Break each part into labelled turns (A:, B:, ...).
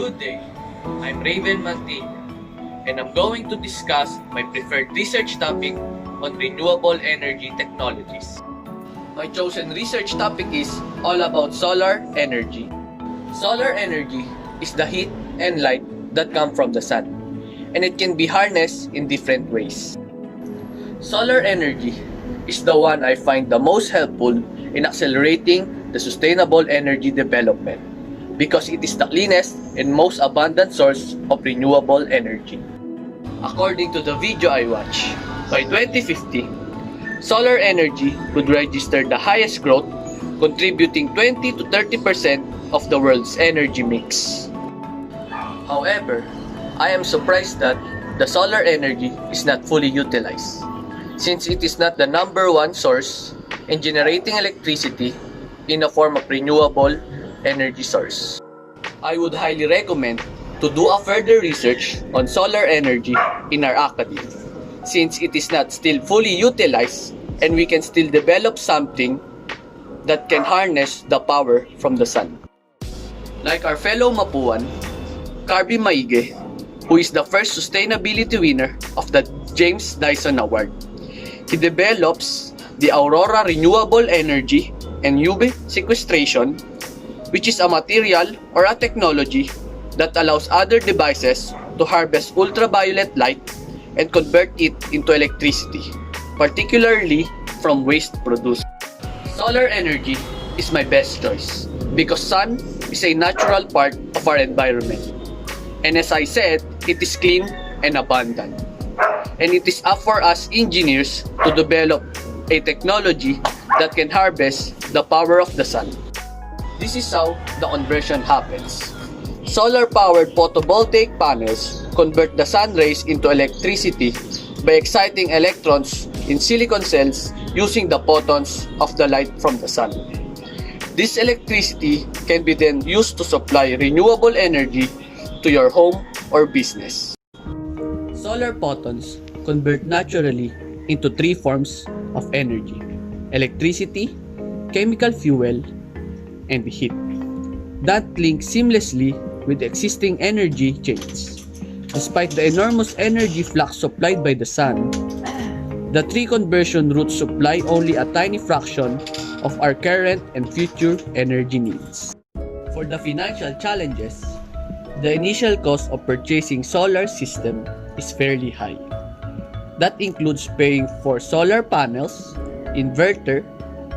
A: Good day, I'm Raven Mantilla, and I'm going to discuss my preferred research topic on renewable energy technologies. My chosen research topic is all about solar energy. Solar energy is the heat and light that come from the sun, and it can be harnessed in different ways. Solar energy is the one I find the most helpful in accelerating the sustainable energy development because it is the cleanest and most abundant source of renewable energy. According to the video I watched, by 2050, solar energy would register the highest growth, contributing 20 to 30% of the world's energy mix. However, I am surprised that the solar energy is not fully utilized, since it is not the number one source in generating electricity in a form of renewable energy source. I would highly recommend to do a further research on solar energy in our academy, since it is not still fully utilized and we can still develop something that can harness the power from the sun. Like our fellow Mapuan, Carby Maige, who is the first sustainability winner of the James Dyson Award. He develops the Aurora Renewable Energy and UV sequestration, which is a material or a technology that allows other devices to harvest ultraviolet light and convert it into electricity, particularly from waste produced. Solar energy is my best choice because sun is a natural part of our environment. And as I said, it is clean and abundant. And it is up for us engineers to develop a technology that can harvest the power of the sun. This is how the conversion happens. Solar-powered photovoltaic panels convert the sun rays into electricity by exciting electrons in silicon cells using the photons of the light from the sun. This electricity can be then used to supply renewable energy to your home or business. Solar photons convert naturally into three forms of energy: electricity, chemical fuel, and heat that link seamlessly with existing energy chains. Despite the enormous energy flux supplied by the sun, the three conversion routes supply only a tiny fraction of our current and future energy needs. For the financial challenges, the initial cost of purchasing solar system is fairly high. That includes paying for solar panels, inverter,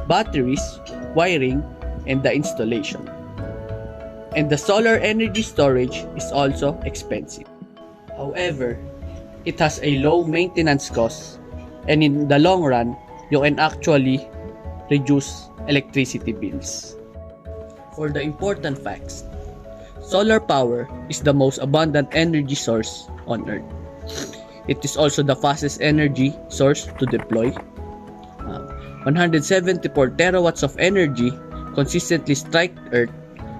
A: batteries, wiring, and the installation. And the solar energy storage is also expensive. However, it has a low maintenance cost, and in the long run, you can actually reduce electricity bills. For the important facts, solar power is the most abundant energy source on Earth. It is also the fastest energy source to deploy. 174 terawatts of energy consistently strike Earth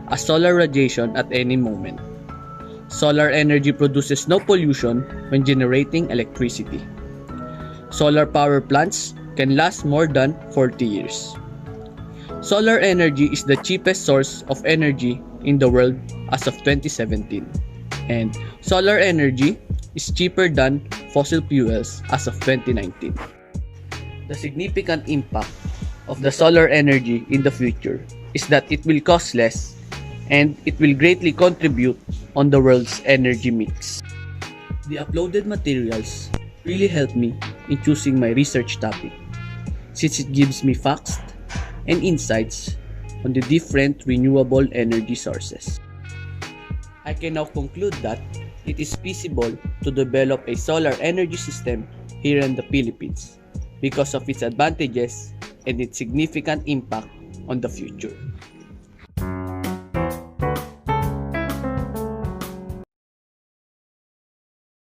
A: as solar radiation at any moment. Solar energy produces no pollution when generating electricity. Solar power plants can last more than 40 years. Solar energy is the cheapest source of energy in the world as of 2017, and solar energy is cheaper than fossil fuels as of 2019. The significant impact of the solar energy in the future is that it will cost less and it will greatly contribute on the world's energy mix. The uploaded materials really helped me in choosing my research topic, since it gives me facts and insights on the different renewable energy sources. I can now conclude that it is feasible to develop a solar energy system here in the Philippines because of its advantages and its significant impact on the future.